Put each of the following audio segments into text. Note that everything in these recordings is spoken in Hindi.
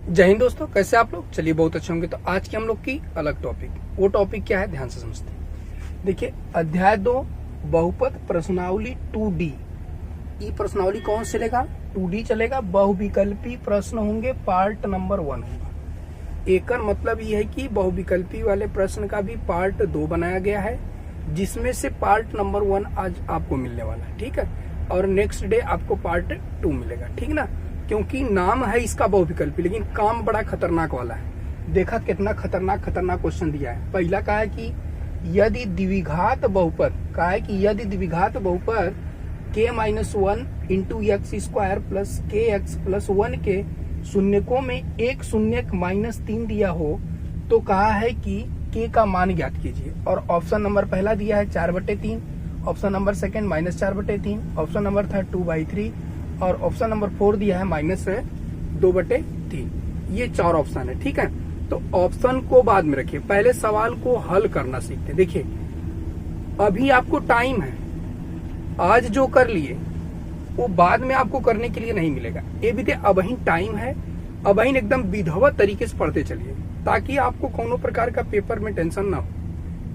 जय हिंद दोस्तों, कैसे आप लोग। चलिए बहुत अच्छे होंगे। तो आज की हम लोग की अलग टॉपिक, वो टॉपिक क्या है ध्यान से समझते हैं। देखिए अध्याय 2 बहुपद प्रश्नावली 2D। ये प्रश्नावली कौन से चलेगा? 2D चलेगा। बहुविकल्पी प्रश्न होंगे, पार्ट नंबर 1 होगा। एकर मतलब ये है कि बहुविकल्पी वाले प्रश्न का भी पार्ट 2 बनाया गया है, जिसमें से पार्ट नंबर 1 आज आपको मिलने वाला है, ठीक है। और नेक्स्ट डे आपको पार्ट 2 मिलेगा, ठीक ना। क्योंकि नाम है इसका बहुविकल्पी, लेकिन काम बड़ा खतरनाक वाला है। देखा कितना खतरनाक क्वेश्चन दिया है। पहला कहा है कि यदि द्विघात बहुपद, कहा है कि यदि द्विघात बहुपद k-1 into x square plus के एक्स प्लस 1 के शून्यकों में एक शून्यक -3 दिया हो तो कहा है कि k का मान ज्ञात कीजिए। और ऑप्शन नंबर पहला दिया है 4/3, option number second -4/3, option number third 2/3 और ऑप्शन नंबर 4 दिया है -2/3। ये 4 ऑप्शन है, ठीक है। तो ऑप्शन को बाद में रखिए, पहले सवाल को हल करना सीखते। देखिए अभी आपको टाइम है, आज जो कर लिए वो बाद में आपको करने के लिए नहीं मिलेगा। ये भी अब ही टाइम है, अब ही एकदम विधिवत तरीके से पढ़ते चलिए, ताकि आपको कोनो प्रकार का पेपर में टेंशन ना हो,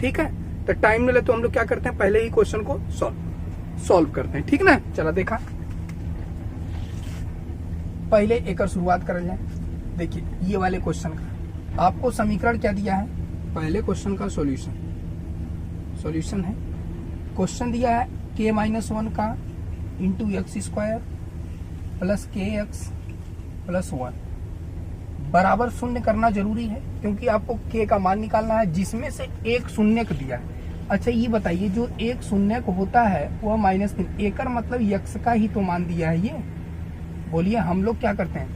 ठीक है। तो टाइम मिले तो हम लोग क्या करते हैं, पहले ही क्वेश्चन को सॉल्व करते हैं, ठीक ना। चला देखा, पहले एक शुरुआत कर जाए। देखिए ये वाले क्वेश्चन का आपको समीकरण क्या दिया है, पहले क्वेश्चन का सॉल्यूशन है। क्वेश्चन दिया है k-1 का इंटू एक्स स्क्वायर प्लस के एक्स प्लस 1 बराबर शून्य करना जरूरी है, क्योंकि आपको k का मान निकालना है, जिसमें से एक शून्यक दिया है। अच्छा ये बताइए, जो एक शून्यक होता है वह -3, एकर मतलब यक्स का ही तो मान दिया है। ये बोलिए, हम लोग क्या करते हैं,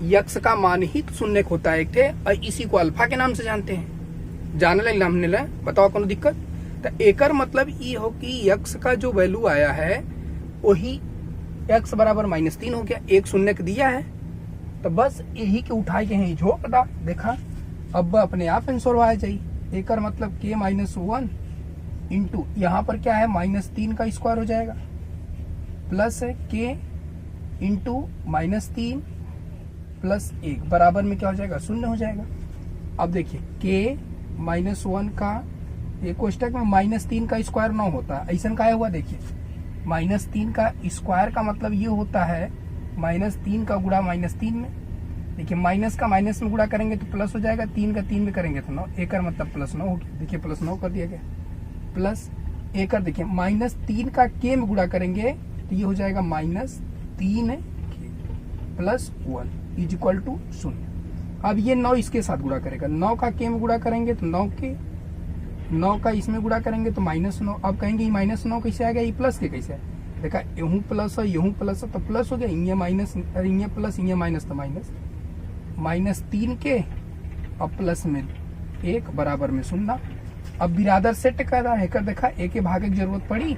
यक्स का मान ही शून्यक होता है एक थे, और इसी को अल्फा के नाम से जानते हैं। जाने ले बताओ कोनो दिक्कत। तो एकर मतलब ये हो कि यक्स का जो वैल्यू आया है वही x बराबर -3 हो गया, एक शून्यक दिया है तो बस यही के उठाए के हैं झोंक दा। देखा अब अपने आप आंसर आ जाइए। एकर मतलब k-1 इंटू यहाँ पर क्या है -3 का स्क्वायर हो जाएगा, प्लस है k इंटू -3 प्लस 1 बराबर में क्या हो जाएगा, शून्य हो जाएगा। अब देखिए k-1 का एक कोष्टक में -3 का स्क्वायर 9 होता है, ऐसा क्या हुआ। देखिए -3 का स्क्वायर का मतलब ये होता है -3 का गुणा -3 में। देखिए माइनस का माइनस में गुणा करेंगे तो प्लस हो जाएगा, 3 का 3 में करेंगे तो 9, एकर मतलब +9 हो गया। देखिए +9 कर दिया गया, प्लस एकर देखिए -3 का k में गुणा करेंगे तो ये हो जाएगा -3 प्लस 1 इज इक्वल टू 0। अब ये 9 इसके साथ गुणा करेगा, 9 का k में गुणा करेंगे तो 9 का इसमें गुणा करेंगे तो -9। अब कहेंगे ये -9 कैसे आ गया, ये प्लस के कैसे है। देखा यूं प्लस है यूं प्लस है तो प्लस हो गया, ये माइनस ये प्लस ये माइनस तो माइनस -3 के अब प्लस में 1 बराबर में 0। अब बिरादर सेट कर रहा है, कर देखा एक के भागे की जरूरत पड़ी,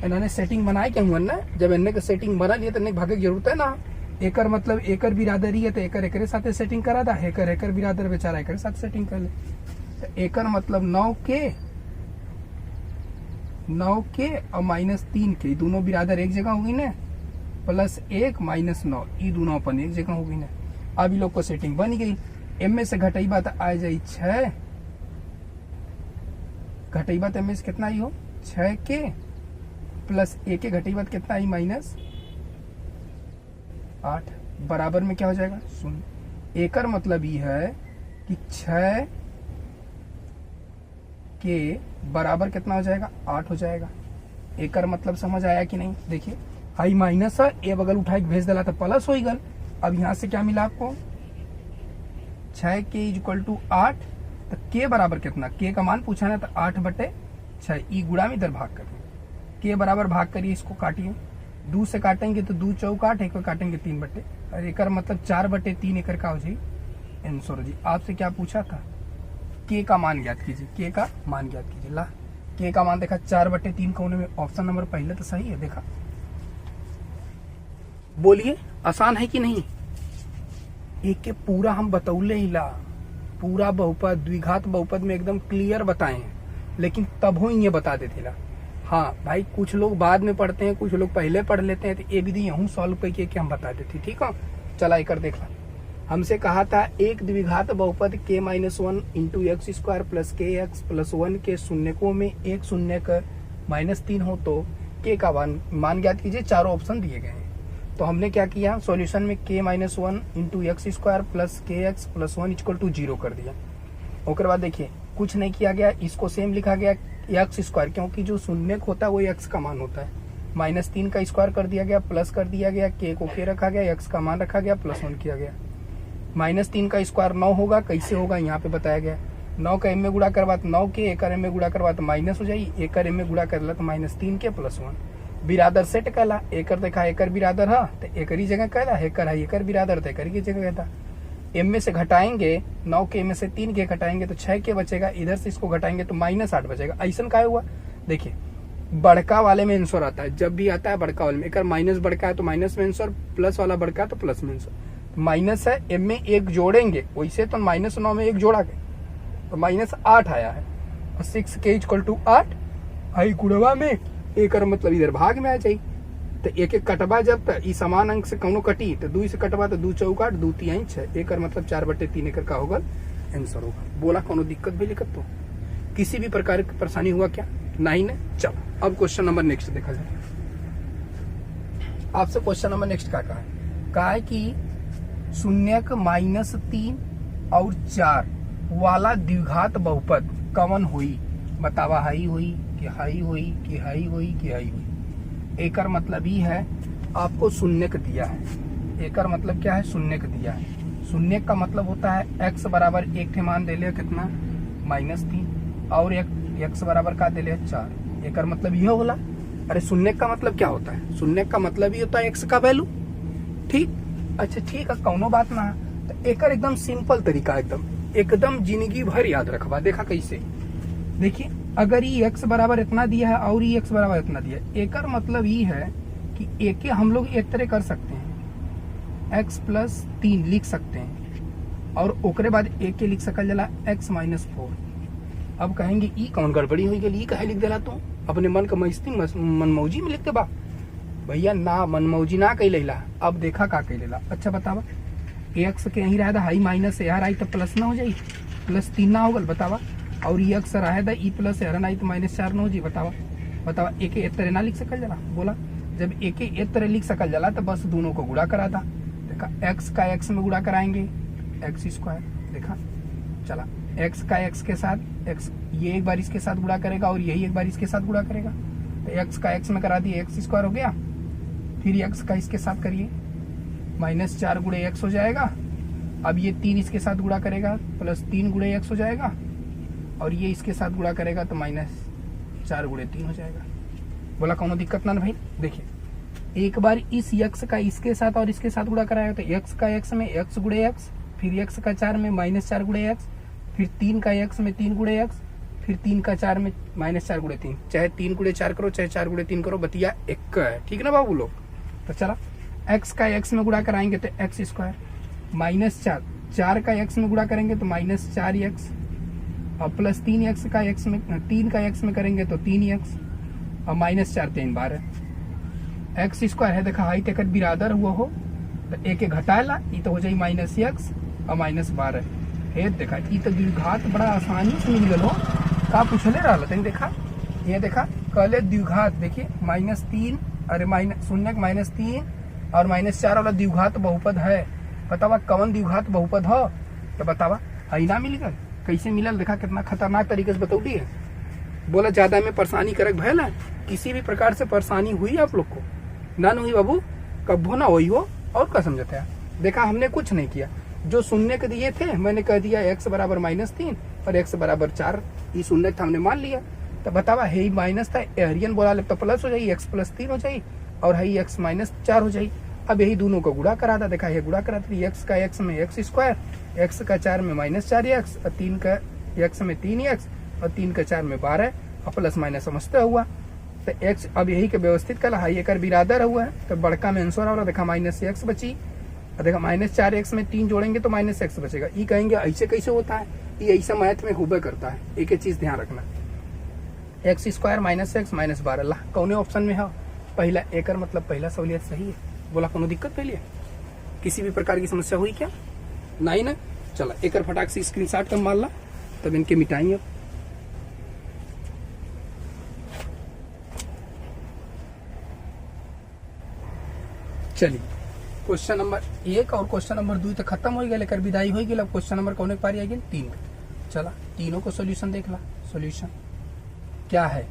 इन्होंने सेटिंग बनाई क्या हुआ ना, जब इन्हें का सेटिंग बना लिया तो इन्हें भागे की जरूरत है ना। एकर मतलब एकर बिरादरी है तो एकर साथ सेटिंग करा था, एकर बिरादर बेचारा एकर साथ सेटिंग कर ले। तो एकर मतलब 9 के और -3 के दोनों बिरादर एक जगह होगी ना, प्लस 1 -9 ये दोनों अपन एक जगह होगी ना। अब इन लोग को सेटिंग बन गई। एम में से घटाई बात आ जाए 6, घटाई बात एम में से कितना आई हो 6 के प्लस 1 के घटाई बात कितना आई -8 बराबर में क्या हो जाएगा 0। एकर मतलब ये है कि 6 के बराबर कितना हो जाएगा 8 हो जाएगा। एकर मतलब समझ आया कि नहीं। देखिए हाई माइनस है, ए बगल उठा के भेज दिला तो प्लस हो गल। अब यहाँ से क्या मिला आपको 6 के इज इक्वल टू 8, तो के बराबर कितना, के का मान पूछा ना तो 8/6 ई गुणा में इधर भाग करिए, के बराबर भाग करिए, इसको काटिए 2 से काटेंगे तो 2 चौक 8, एक काटेंगे 3 बटे, और एकर मतलब 4/3 एकर का हो जाए आंसर जी। आपसे क्या पूछा था, के का मान ज्ञात कीजिए, के का मान ज्ञात कीजिए। ला के का मान देखा 4/3 कोने में, ऑप्शन नंबर पहले तो सही है। देखा बोलिए आसान है कि नहीं। एक के पूरा हम बतौले ही ला, पूरा बहुपद द्विघात बहुपद में एकदम क्लियर बताए हैं, लेकिन तब हो ये बता देते ला। हाँ भाई, कुछ लोग बाद में पढ़ते हैं, कुछ लोग पहले पढ़ लेते हैं, तो ये विधि यूं सॉल्व करके हम बता देते। ठीक है, चला एक देख ला। हमसे कहा था एक द्विघात बहुपद k minus 1 into x square plus के एक्स प्लस 1 के शून्यकों में एक शून्यक -3 हो तो k का मान ज्ञात कीजिए। चारों ऑप्शन दिए गए हैं। तो हमने क्या किया, सॉल्यूशन में k minus 1 into x square plus के एक्स प्लस 1 इक्वल टू 0 कर दिया। उसके बाद देखिए कुछ नहीं किया गया, इसको सेम लिखा गया एक्स स्क्वायर, क्योंकि जो शून्यक होता है वो एक्स का मान होता है। -3 का स्क्वायर कर दिया गया, प्लस कर दिया गया, के को के रखा गया, एक्स का मान रखा गया, प्लस 1 किया गया। -3 का स्क्वायर 9 होगा, कैसे होगा यहाँ पे बताया गया। 9 का m में गुणा करवा तो 9 के, 1 का m में गुणा करवा तो माइनस हो जाएगी, 1 का m में गुणा कर ला तो -3 के प्लस 1। बिरादर सेट कहला, एकर देखा एकर बिरादर है तो एकर ही जगह कहला, एकर है एकर बिरादर तो एकर की जगह कहता। m में से घटाएंगे 9 के में से 3 के घटाएंगे तो 6 के बचेगा, इधर से इसको घटाएंगे तो -8 बचेगा। ऐसा क्या हुआ, देखिए बड़का वाले में आंसर आता है, जब भी आता है बड़का वाले में, एक माइनस बड़का है तो माइनस में आंसर, प्लस वाला बड़का है तो प्लस में आंसर। माइनस है m में 1 जोड़ेंगे, वैसे तो -9 में 1 जोड़ा गया तो -8 आया है, और 6k इक्वल टू 8 आई गुणवा में, एक मतलब इधर भाग में आ जाए। तो एक एक कटवा जब तक ई समान अंक से कौनो कटी तो 2 से कटवा तो 2 चौका 2 3 6, एक मतलब 4/3 एकर का होगा आंसर होगा। बोला कोनो दिक्कत भी लिखत तो किसी भी प्रकार की परेशानी हुआ क्या, नहीं ना। चलो अब क्वेश्चन नंबर नेक्स्ट देखा जाए। आपसे क्वेश्चन नंबर नेक्स्ट क्या कहा है कि शून्यक -3 और 4 वाला द्विघात बहुपद कवन हुई, बतावा हाई हुई कि हाई हुई कि हाई हुई कि हाई हुई। एकर मतलब ही है आपको शून्यक दिया है, एकर मतलब क्या है, शून्यक दिया है। शून्यक का मतलब होता है x बराबर 1 के मान दे लिया कितना -3 और x बराबर का दे लिया 4। एकर मतलब यह होला। अरे शून्यक का मतलब क्या होता है, शून्यक का मतलब ही होता है x का वैल्यू। ठीक, अच्छा ठीक है, कौनो बात ना। तो एकर एकदम सिंपल तरीका, एकदम जिंदगी भर याद रखवा। देखा कैसे, देखिए अगर ये x बराबर इतना दिया है और ये x बराबर इतना दिया है, एकर मतलब ये है कि एक हम लोग एक तरह कर सकते हैं, x प्लस 3 लिख सकते हैं और ओकरे बाद एक के लिख सकल जला x माइनस 4। अब कहेंगे ई कौन गड़बड़ी हुई गई, कहे लिख देला तू अपने मन का मस्ती मनमौजी में लिख दे बा। भैया ना, मनमौजी ना कही लेला। अब देखा का कही लेला। अच्छा बतावा, x के यही रहा हाई माइनस यार आई तो प्लस ना हो जाई, +3 ना होगल बतावा। और ये अक्सर आया था ई प्लस यार आई तो -4 ना हो जी, बतावा एक एक तरह ना लिख सकल जला। बोला जब एक एक तरह लिख सकल जला तो बस दोनों को गुणा करा था। देखा x का x में गुणा कराएंगे एक्स स्क्वायर, देखा चला x का x के साथ x, ये एक बार इसके साथ गुणा करेगा और यही एक बार इसके साथ गुणा करेगा, तो x का x में करा दिए एक्स स्क्वायर हो गया। फिर x का इसके साथ करिए -4 गुणे x हो जाएगा। अब ये 3 इसके साथ गुणा करेगा +3 गुणे x हो जाएगा, और ये इसके साथ गुणा करेगा तो -4 गुणे 3 हो जाएगा। बोला कोनो दिक्कत ना भाई। देखिए एक बार इस x का इसके साथ और इसके साथ गुणा कराएगा तो x का x में x गुणे x, फिर x का 4 में -4 गुणे x, फिर 3 का x में 3 गुणे x, फिर 3 का 4 में -4 गुणे 3। चाहे 3 गुणे 4 करो चाहे 4 गुणे 3 करो, बतिया एक का है। ठीक है ना बाबू लोग। तो चला x का x में गुणा कराएंगे तो x स्क्वायर, -4, 4 का x में गुणा करेंगे तो -4x, और +3x का x में 3 का x में करेंगे तो 3x, और -4 3 बार है एक्स स्क्वायर है। देखा हाई तेकर बिरादर हुआ हो तो एक एक घटाला, ये तो हो जाए -x और -12 है। देखा ये तो द्विघात बड़ा आसानी से मिल गल हो। का पूछले रहा तनी, देखा ये देखा कहले द्विघात, देखिए -3 अरे शून्यक -3 और -4 वाला द्विघात बहुपद है। बतावा कौन द्विघात बहुपद हो, तो बतावा हई ना मिल गल, कैसे मिलल। देखा कितना खतरनाक तरीके से बतौली है। बोला ज्यादा में परेशानी करक भयल है, किसी भी प्रकार से परेशानी हुई आप लोग को ना हुई बाबू, कब्बो ना हुई हो। और क्या समझते हैं, देखा हमने कुछ नहीं किया, जो शून्य के दिए थे मैंने कह दिया x बराबर -3 और x बराबर 4, ये शून्य था हमने मान लिया। तो बतावा है माइनस था, एरियन बोला तो प्लस हो जाए, x +3 हो जाए और है x -4 हो जाए। अब यही दोनों को गुणा करा था। देखा ये गुणा करा था, x का x में x स्क्वायर, x का 4 में -4x, और 3 का x में 3x, और 3 का 4 में 12, और प्लस माइनस समझते हुआ तो x अब यही के व्यवस्थित कला हाई एक बिरादर हुआ है। तो बड़का में आंसर आ देखा -x बची, और देखा -4x में 3 जोड़ेंगे तो -x बचेगा। ये कहेंगे ऐसे कैसे होता है, ये ऐसा मैथ में हुबे करता है। एक ही चीज ध्यान रखना, x स्क्वायर -x -12 कौने ऑप्शन में है, पहला एकर मतलब पहला सहूलियत सही है। बोला कोनो दिक्कत पहले किसी भी प्रकार की समस्या हुई क्या, 9 है। चला एक फटाक से स्क्रीनशॉट कर मार ला, तब इनके मिटाएंगे। अब चलिए क्वेश्चन नंबर 1 और क्वेश्चन नंबर 2 तो खत्म हो गया, लेकर विदाई हो गई। अब क्वेश्चन नंबर कौन एक पारी आ गई 3। चला तीनों को सोल्यूशन देख ला। सोल्यूशन क्या है,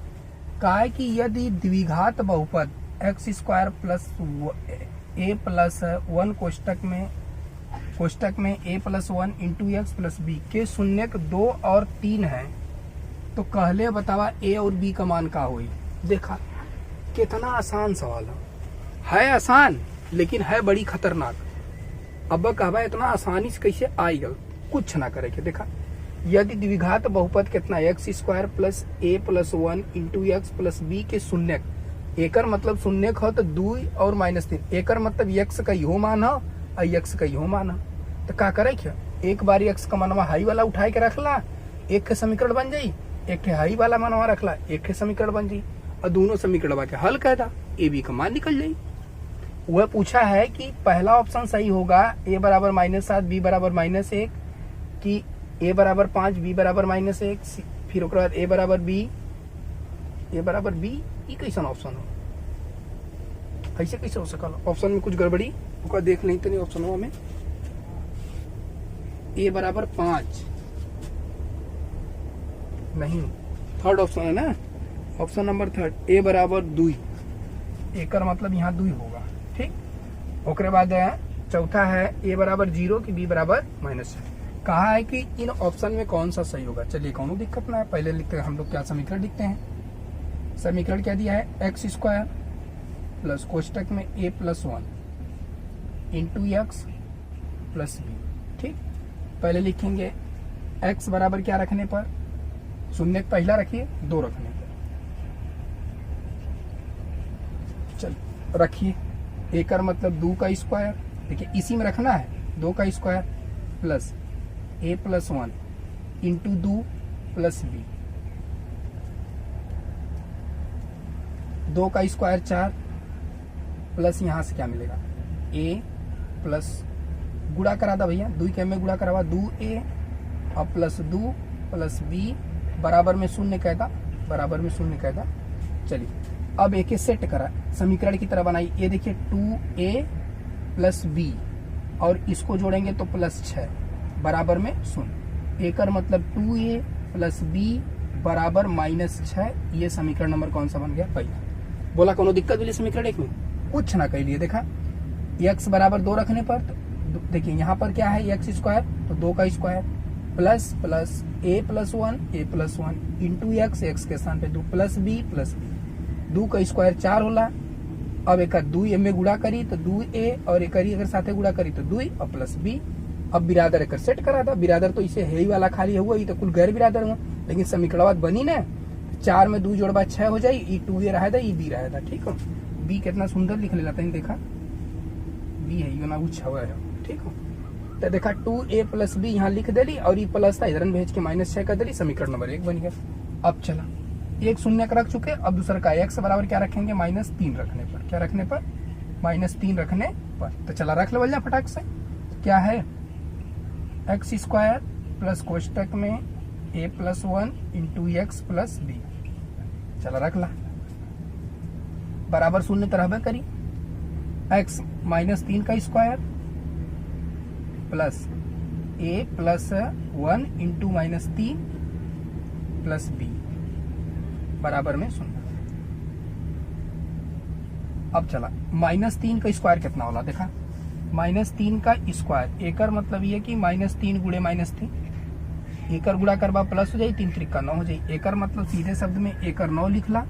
कहा है कि यदि द्विघात बहुपद X square plus A plus 1 कोष्टक में A plus 1 into X plus B के शून्यक 2 और 3 है, तो कहले बतावा ए और बी का मान का होई। देखा कितना आसान सवाल है आसान लेकिन है बड़ी खतरनाक। अब कहवा इतना आसानी से कैसे आएगा, कुछ ना करे के। देखा यदि द्विघात बहुपद कितना X square plus A plus 1 into X plus B के शून्यक, एकर मतलब शून्यक हो तो 2 और -3, एकर मतलब एक्स का इहो मान हो और एक्स का इहो मान हो। तो का करे क्या, एक बार एक्स का मनवा हाई वाला उठाए के रखला, एक के समीकरण बन जाई, एक के हाई वाला मनवा रखला, एक के समीकरण बन जाई, और दोनों समीकरण के हल कर दा, ए बी का मान निकल जाई। वह पूछा है कि पहला ऑप्शन सही होगा ए बराबर -7 बी बराबर -1, कि ए बराबर 5 बी बराबर -1, फिर ओकर बाद ए बराबर बी ई कैसन ऑप्शन हो, ऐसे कैसे हो सकल। ऑप्शन में कुछ गड़बड़ी ओकर देख नहीं तो नहीं। ऑप्शन में ए बराबर 5 नहीं, थर्ड ऑप्शन है ना, ऑप्शन नंबर 3 ए बराबर 2, एकर मतलब यहाँ 2 होगा। ठीक, ओकरे बाद चौथा है ए बराबर 0 की बी बराबर -6। कहा है कि इन ऑप्शन में कौन सा सही होगा। चलिए कौन दिक्कत ना है, पहले लिखते हैं हम लोग क्या समीकरण लिखते हैं। समीकरण क्या दिया है, एक्स स्क्वायर प्लस कोष्टक में A plus 1 into X plus B. ठीक, पहले लिखेंगे एक्स बराबर क्या रखने पर, शून्य पहला रखिए, 2 रखने पर। चल रखिए, एकर मतलब 2 का स्क्वायर, देखिए इसी में रखना है, 2 का square plus A plus 1 into 2 plus B, 2 का स्क्वायर 4 प्लस यहां से क्या मिलेगा ए प्लस, गुणा करा था भैया, 2 के में गुणा करावा 2a और प्लस 2 प्लस बी बराबर में 0 कहता, बराबर में 0 कहता। चलिए अब एक सेट करा, समीकरण की तरह बनाई। ये देखिए 2a प्लस बी और इसको जोड़ेंगे तो प्लस 6 बराबर में 0, एकर मतलब 2a प्लस बी बराबर -6। ये समीकरण नंबर कौन सा बन गया, पहला। बोला कोनो दिक्कत मिली समीकरण एक में, कुछ ना कह लिए। देखा x बराबर 2 रखने पर तो देखिए यहाँ पर क्या है एक्स स्क्वायर, तो 2 का square plus plus A plus 1 into x के स्थान पे 2 प्लस बी 2 का स्क्वायर 4 होला। अब एक 2 में गुणा करी तो 2a और एक अगर साथे गुणा करी तो 2 और प्लस बी। अब बिरादर एक सेट करा था, बिरादर तो इसे है ही वाला खाली हुआ, ये तो कुल गैर बिरादर हुआ, लेकिन समीकरण बनी ना, 4 में 2 जोड़बा 6 हो जाये, ई 2a रहा था, ई बी रहा था। ठीक हो, बी कितना सुंदर लिख लेता है, देखा बी है यो ना वो 6 है। ठीक हो, तो देखा 2a प्लस बी यहाँ लिख देली और ई प्लस था इधर भेज के -6 कर देली, समीकरण नंबर 1 बन गया। अब चला एक शून्य रख चुके, अब दूसरा का एक्स बराबर क्या रखेंगे, -3 रखने पर, क्या रखने पर, -3 रखने पर। तो चला रख लो भैया फटाक से, क्या है एक्स स्क्वायर प्लस कोष्टक में A plus 1 into X plus B. चला रख ला, बराबर 0 तरह करी, एक्स -3 का square plus A plus 1 into -3 plus B बराबर में 0। अब चला -3 का स्क्वायर कितना होला, देखा -3 का स्क्वायर, एकर मतलब ये कि -3 गुणे -3, एकर गुणा करवा प्लस हो जाए, 3 त्रिक का 9 हो जाए, एकर मतलब सीधे शब्द में एकर 9 लिखला।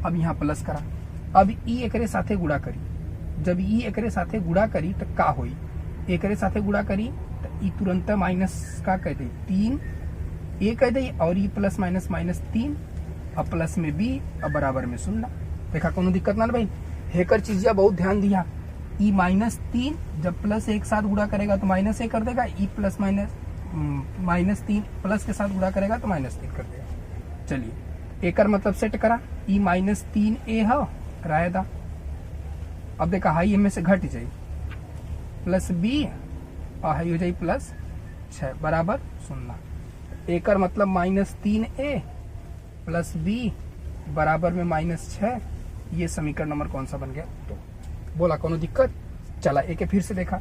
अब यहाँ प्लस करा, अब ई एकरे साथे गुणा करी, जब ई एकरे साथे गुणा करी तो का होई, एकरे साथे गुणा करी तो ई तुरंत माइनस का कह दे 3 ए कह दे और ई प्लस माइनस -3 अब प्लस में बी अब बराबर में 0। देखा कोनो दिक्कत ना भाई, हेकर चीजिया बहुत ध्यान दिया, ई -3 जब प्लस एक साथ गुणा करेगा तो -1 कर देगा, ई प्लस -3 प्लस के साथ गुणा करेगा तो -3 कर देगा। चलिए एकर मतलब सेट करा, ई -3a हो रायदा, अब देखा हाई में से घट जाए, प्लस बी और हाई हो जाए +6 बराबर 0। एकर मतलब -3a प्लस बी बराबर में -6। ये समीकरण नंबर कौन सा बन गया? तो बोला कोनो दिक्कत? चला एक फिर से देखा।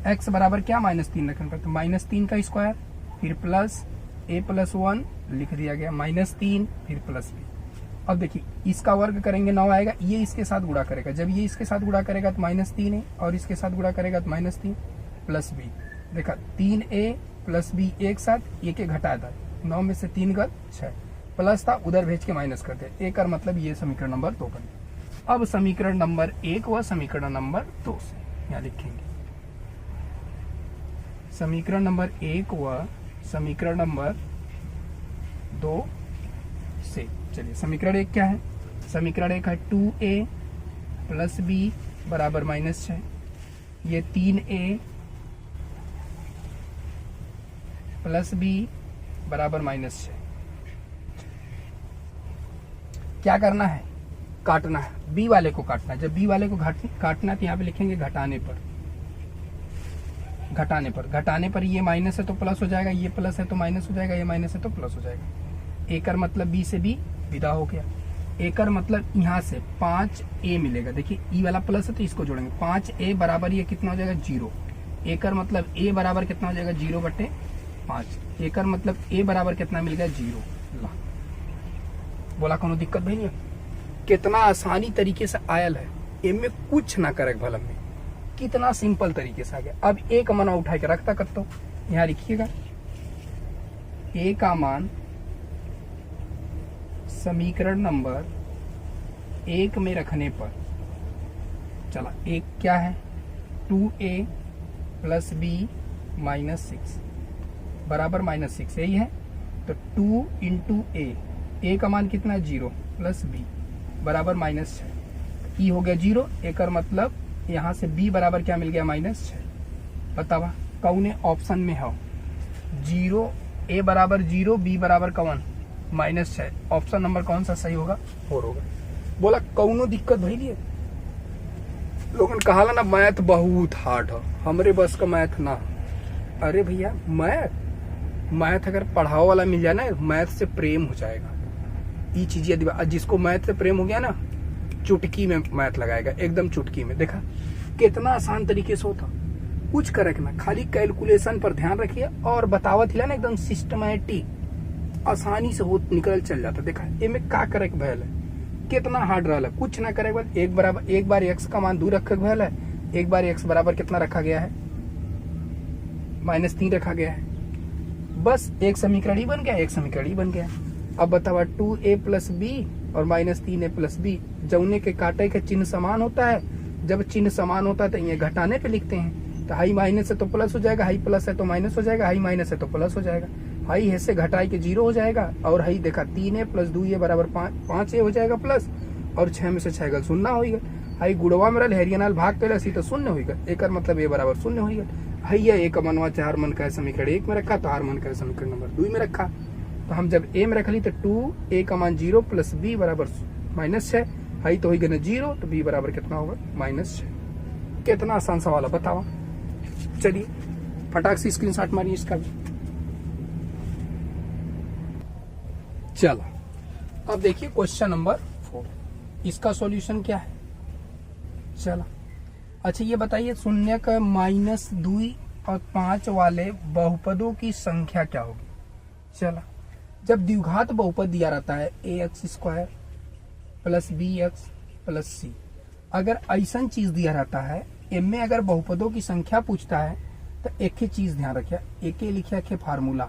x बराबर क्या -3 रखना पड़ता, -3 का स्क्वायर फिर प्लस a + 1 लिख दिया गया, -3 फिर प्लस b। अब देखिए इसका वर्ग करेंगे 9 आएगा, ये इसके साथ गुणा करेगा, जब ये इसके साथ गुणा करेगा तो -3 है और इसके साथ गुणा करेगा तो -3 प्लस b। देखा 3a प्लस b एक साथ, ये के घटा था, 9 में से 3 गल 6 प्लस था, उधर भेज के माइनस कर दे। एक और मतलब ये समीकरण नंबर 2 बन। अब समीकरण नंबर 1 व समीकरण नंबर 2 से यहाँ लिखेंगे। समीकरण नंबर 1 व समीकरण नंबर 2 से। चलिए समीकरण 1 क्या है? समीकरण 1 है 2a प्लस b बराबर -6। ये 3a प्लस b बराबर -6। क्या करना है? काटना है, b वाले को काटना है। जब b वाले को काटना है तो यहाँ पे लिखेंगे घटाने पर। घटाने पर ये माइनस है तो प्लस हो जाएगा, ये प्लस है तो माइनस हो जाएगा, ये माइनस है तो प्लस हो जाएगा। एकर मतलब b से b विदा हो गया। एकर मतलब यहाँ से 5a मिलेगा। देखिए ई वाला प्लस है तो इसको जोड़ेंगे, 5a बराबर ये कितना हो जाएगा 0। एकर मतलब a बराबर कितना हो जाएगा 0/5। एकर मतलब a बराबर कितना मिल गया 0। ला बोला कोनो दिक्कत भाई नहीं? कितना आसानी तरीके से आयल है, इनमें कुछ ना करे भला में, कितना सिंपल तरीके से आ गया। अब a का मान उठा के रखता करता हूं, यहाँ लिखिएगा a का मान समीकरण नंबर 1 में रखने पर, चला एक क्या है 2a प्लस b -6 बराबर -6, यही है। तो 2 इंटू a का मान कितना है 0 प्लस b बराबर -6। ई हो गया 0। एकर मतलब यहाँ से b बराबर क्या मिल गया -6। बतावा कौने ऑप्शन में हो? 0 a बराबर 0 b बराबर कौन -6। ऑप्शन नंबर कौन सा सही होगा? 4 होगा। बोला कौनो दिक्कत भइलिए? लोगन कहाला ना मैथ बहुत हार्ड है, हमरे बस का मैथ ना। अरे भैया मैथ अगर पढ़ाओ वाला मिल जाए ना, मैथ से प्रेम हो जाएगा। ये चीजें जिसको मैथ से प्रेम हो गया ना, चुटकी में मैथ लगाएगा, एकदम चुटकी में। देखा कितना आसान तरीके से होता, कुछ करे ना, खाली कैलकुलेशन पर ध्यान रखिए और बतावत हिला ना एकदम सिस्टमैटिक, आसानी से हो निकल चल जाता। देखा इनमें का करे के भयल है, कितना हार्ड रहा है, कुछ ना करे बाद एक बार एक्स का मान 2 रखे के भयल है, एक बार एक्स बराबर कितना रखा गया है -3 रखा गया है। बस एक समीकरण ही बन गया, एक समीकरण ही बन गया। अब बतावा 2a प्लस b और -3a प्लस b, जौने के काटे के चिन्ह समान होता है। जब चिन्ह समान होता है तो ये घटाने पे लिखते हैं। तो हाई माइनस है तो प्लस हो जाएगा, हाई प्लस है तो माइनस हो जाएगा, हाई माइनस है तो प्लस हो जाएगा। हाई है से घटाई के 0 हो जाएगा, और हाई देखा 3a प्लस 2a बराबर 5a हो जाएगा प्लस, और 6 में से 6 गल 0 होगा। हाई गुड़वा में हरियाणा भाग कैला सी तो 0 होगा। एक मतलब a बराबर 0 होगा। हैया एक मनवा 4 मन का समीकरण 1 में रखा, तो r मन का समीकरण नंबर 2 में रखा। तो हम जब a में रख ली तो 2a का मान 0 प्लस b बराबर -6, हाई तो होगा ना 0, तो b बराबर कितना होगा -6। कितना आसान सवाल है बताओ। चलिए फटाक से स्क्रीनशॉट मारिए इसका भी। चलो अब देखिए क्वेश्चन नंबर 4, इसका सॉल्यूशन क्या है। चलो अच्छा ये बताइए, शून्य का -2 और 5 वाले बहुपदों की संख्या क्या होगी। चला जब द्विघात बहुपद दिया रहता है ax² plus bx plus c, अगर ऐसा चीज दिया रहता है, इनमें अगर बहुपदों की संख्या पूछता है तो एक ही चीज ध्यान रखिए, एक ही लिखिए के फार्मूला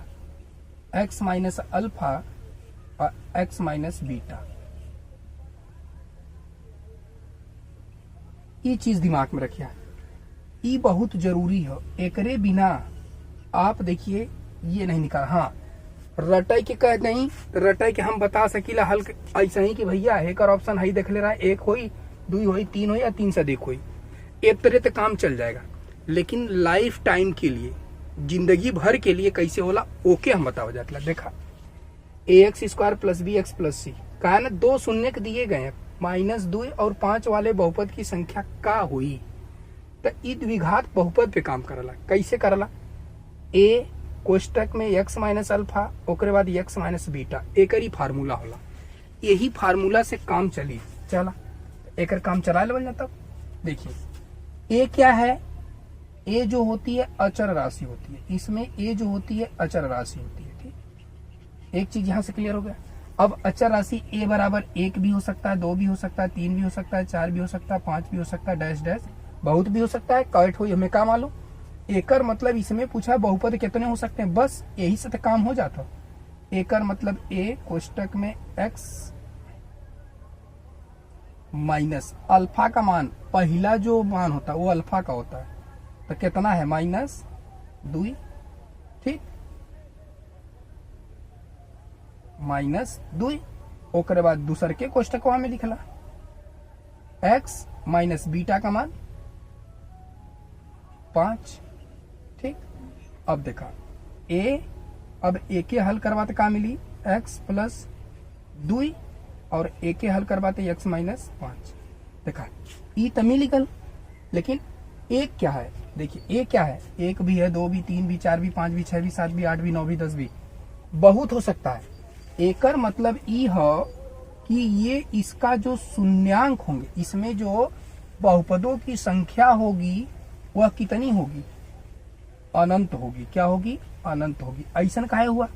x माइनस अल्फा और x माइनस बीटा। ये चीज दिमाग में रखिए, ये बहुत जरूरी है। एकरे बिना आप देखिए ये नहीं निकाल। हाँ रटाई के कह नहीं, रटाई के हम बता सकीला हल ऐसा ही कि भैया एक और ऑप्शन है देख ले रहा है, 1 होई 2 होई 3 होई या 3 से देख होई, एक तरह से काम चल जाएगा। लेकिन लाइफ टाइम के लिए, जिंदगी भर के लिए कैसे होला ओके हम बताओ जाता। देखा ax² plus bx plus c कहा ना, 2 शून्य दिए गए हैं, -2 और 5 वाले बहुपद की संख्या का हुई। तो ई द्विघात बहुपद पे काम करला। कैसे करला? ए कोष्टक में x माइनस अल्फा, ओकरे बाद x माइनस बीटा, एक ही फार्मूला होला। यही फार्मूला से काम चला एक काम चला लेवल जाता। देखिए ए क्या है? ए जो होती है अचर राशि होती है, इसमें ए जो होती है अचर राशि होती है। ठीक, एक चीज यहां से क्लियर हो गया। अब अचर राशि ए बराबर 1 भी हो सकता है, 2 भी हो सकता है, 3 भी हो सकता है, 4 भी हो सकता है, 5 भी हो सकता है, डैश डैश बहुत भी हो सकता है। कट हो हमें क्या मालूम? एकर मतलब इसमें पूछा बहुपद कितने हो सकते हैं, बस यही से तो काम हो जाता। एकर मतलब ए कोष्टक में x माइनस अल्फा का मान, पहला जो मान होता है वो अल्फा का होता है, तो कितना है? -2। ठीक, -2। ओकरे बाद दूसर के कोष्टक में लिखला x माइनस बीटा का मान 5। ठीक, अब देखा अब ए के हल करवाते का मिली x प्लस 2 और ए के हल करवाते x माइनस 5। देखा ई तमी लिखल, लेकिन एक क्या है? देखिए ए क्या है? 1 भी है, 2 भी, 3 भी, 4 भी, 5 भी, 6 भी, 7 भी, 8 भी, 9 भी, 10 भी, बहुत हो सकता है। एकर मतलब ई है कि ये इसका जो शून्यांक होंगे, इसमें जो बहुपदों की संख्या होगी वह कितनी होगी? अनंत होगी। क्या होगी? अनंत होगी। ऐसन काहे हुआ?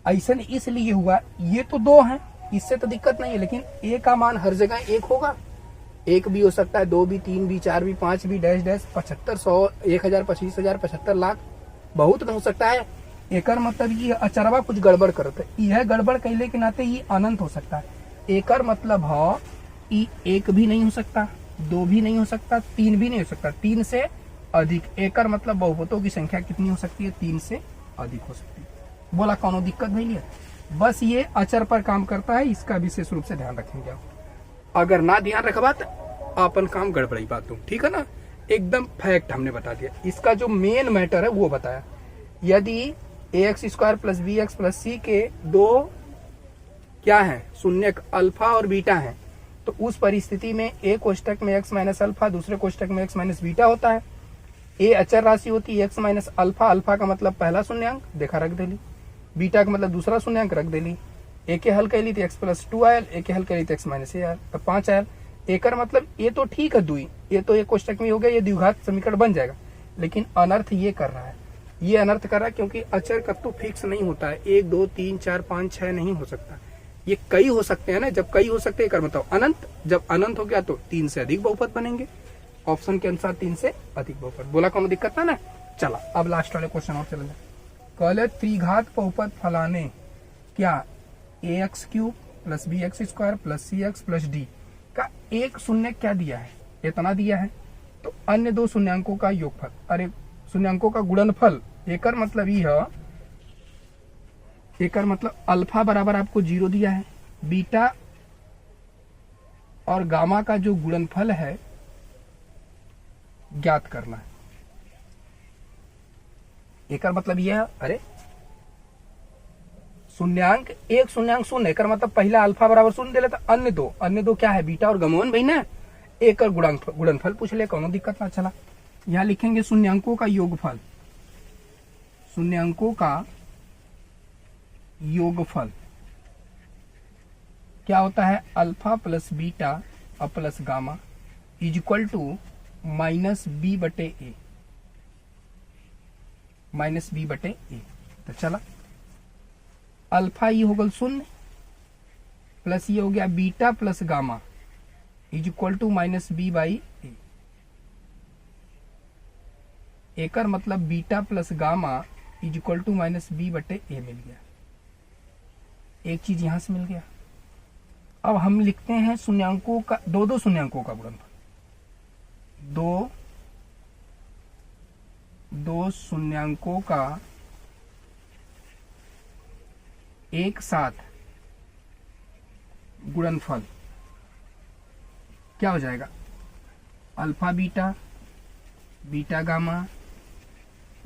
ऐसन इसलिए हुआ, ये तो 2 हैं, इससे तो दिक्कत नहीं है, लेकिन ए का मान हर जगह 1 होगा। 1 भी हो सकता है, 2 भी, 3 भी, 4 भी, 5 भी, डैश डैश 75, 100, 1000, 25,000, 75 लाख, बहुत हो सकता है। एकर मतलब ये अचरवा कुछ गड़बड़ करते, यह गड़बड़ कहले के नाते ये अनंत हो सकता है। एकर मतलब है ई 1 भी नहीं हो सकता, 2 भी नहीं हो सकता, 3 भी नहीं हो सकता, 3 से अधिक। एकर मतलब बहुपदों की संख्या कितनी हो सकती है? 3 से अधिक हो सकती है। बोला कौनो दिक्कत नहीं है, बस ये अचर पर काम करता है, इसका विशेष रूप से ध्यान रखेंगे आप। अगर ना ध्यान रखबा तो अपन काम गड़बड़ी बात हो। ठीक है ना, एकदम फैक्ट हमने बता दिया। इसका जो मेन मैटर है वो बताया। यदि ax² plus bx plus c के 2 क्या है? शून्यक अल्फा और बीटा है, तो उस परिस्थिति में ए कोष्टक में x माइनस अल्फा, दूसरे कोष्टक में x माइनस बीटा होता है। ए अचर राशि होती है x माइनस अल्फा, अल्फा का मतलब पहला शून्यांक देखा रख देली, बीटा का मतलब दूसरा शून्यांक रख देली। ए के हल कैली तो x प्लस 2 आयल, ए के हल कैली तो x माइनस ए आयल, तो 5 आयल। एकर मतलब ये तो ठीक है 2, ये तो एक कोष्टक में हो गया, ये द्विघात समीकरण बन जाएगा, लेकिन अनर्थ ये कर रहा है। ये अनर्थ कर रहा है क्योंकि अचर कत्तू फिक्स नहीं होता है, 1 2 3 4 5 6 नहीं हो सकता, ये कई हो सकते हैं ना। जब कई हो सकते हैं कर मतलब अनंत, जब अनंत हो गया तो 3 से अधिक बहुपद बनेंगे। ऑप्शन के अनुसार 3 से अधिक बहुपद। बोला कोनो दिक्कत ना? चला अब लास्ट वाले क्वेश्चन और चलेंगे। कहले त्रिघात बहुपद फलाने क्या ax³ plus bx² plus cx plus d का एक शून्य क्या दिया है? इतना दिया है, तो अन्य 2 शून्यांकों का योगफल, अरे शून्यांकों का गुणनफल। एकर मतलब ये है, एकर मतलब अल्फा बराबर आपको 0 दिया है, बीटा और गामा का जो गुणनफल है ज्ञात करना है। एकर मतलब यह है, अरे शून्यांक, एक शून्यांक शून्य, एकर मतलब पहला अल्फा बराबर 0 दे लेता, अन्य दो क्या है? बीटा और गमोन भाई ना। एकर गुणनफल पूछ ले, कोनो दिक्कत ना। चला यहां लिखेंगे शून्यांकों का योगफल, शून्यांकों का योगफल क्या होता है? अल्फा प्लस बीटा और plus gamma is equal to -b/a, -b/a। तो चला अल्फा ये हो गल 0 प्लस ये हो गया beta plus gamma is equal to -b/a। एकर मतलब beta plus gamma is equal to -b/a मिल गया। एक चीज यहां से मिल गया। अब हम लिखते हैं शून्यांकों का, दो शून्यांकों का गुणनफल, दो शून्यांकों का एक साथ गुणनफल क्या हो जाएगा? Alpha beta, beta gamma,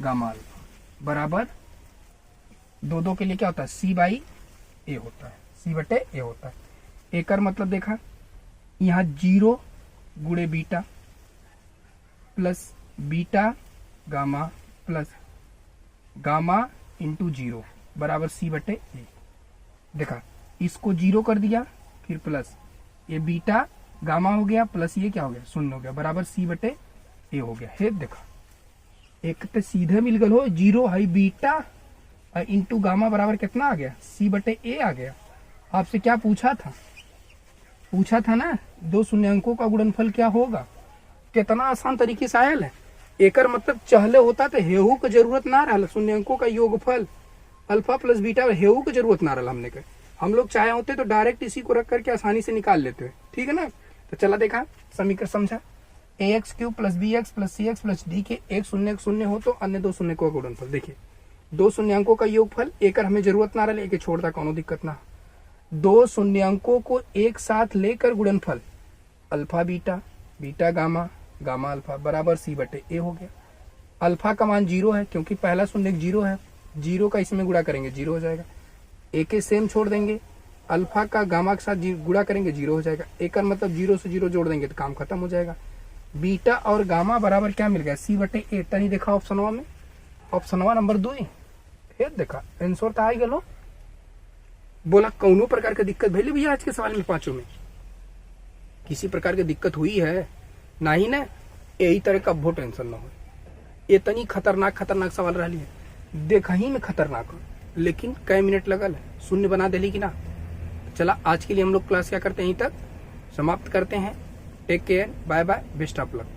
gamma alpha बराबर 2 के लिए क्या होता है? c/a होता है, c/a होता है। एकर मतलब देखा, यहाँ 0 गुणे beta plus beta gamma plus gamma into 0 बराबर सी बटे ए। देखा, इसको 0 कर दिया, फिर प्लस ये बीटा गामा हो गया प्लस ये क्या हो गया, 0 हो गया, बराबर सी बटे ए हो गया। हे देखा, एक तो सीधे मिल गल हो 0 है बीटा इंटू गामा बराबर कितना आ गया, सी बटे ए आ गया। आपसे क्या पूछा था, पूछा था ना दो शून्यांकों का गुणनफल क्या होगा। कितना आसान तरीके से आयल है। एकर मतलब चहले होता तो हेहू की जरूरत ना रहा, शून्यांकों का योगफल अल्फा प्लस बीटा, हेहू की जरूरत ना रहा हमने के। हम लोग चाहे होते तो डायरेक्ट इसी को रख करके आसानी से निकाल लेते हैं, ठीक है ना। तो चला देखा, समीकरण समझा, ax³ plus bx plus cx plus d के एक शून्य शून्य हो तो अन्य दो शून्य का गुणनफल। देखिए, दो शून्यांकों का योगफल, एकर हमें जरूरत ना रहा, एक छोड़ता कोनो दिक्कत ना। दो शून्यांकों को एक साथ लेकर गुणनफल alpha beta, beta gamma, gamma alpha बराबर सी बटे ए हो गया। अल्फा का मान 0 है क्योंकि पहला शून्य 0 है, 0 का इसमें गुणा करेंगे 0 हो जाएगा। ए के सेम छोड़ देंगे, अल्फा का गामा के साथ गुणा करेंगे 0 हो जाएगा। एक का मतलब 0 से 0 जोड़ देंगे तो काम खत्म हो जाएगा। बीटा और गामा बराबर क्या मिल गया, सी बटे ए। तनी देखा ऑप्शनवा में, ऑप्शनवा नंबर 2 हे देखा, आंसर तो आ गलो। बोला कौनो प्रकार की दिक्कत भैली भैया आज के सवाल में, पांचों में किसी प्रकार की दिक्कत हुई है नहीं ना, यही तरह का बहुत टेंशन ना हो। ये तनी खतरनाक सवाल रही है, देखा ही में खतरनाक हो, लेकिन कई मिनट लगल है, शून्य बना देली कि ना। चला आज के लिए हम लोग क्लास क्या करते हैं, यहीं तक समाप्त करते हैं। Take care, bye bye, best of luck.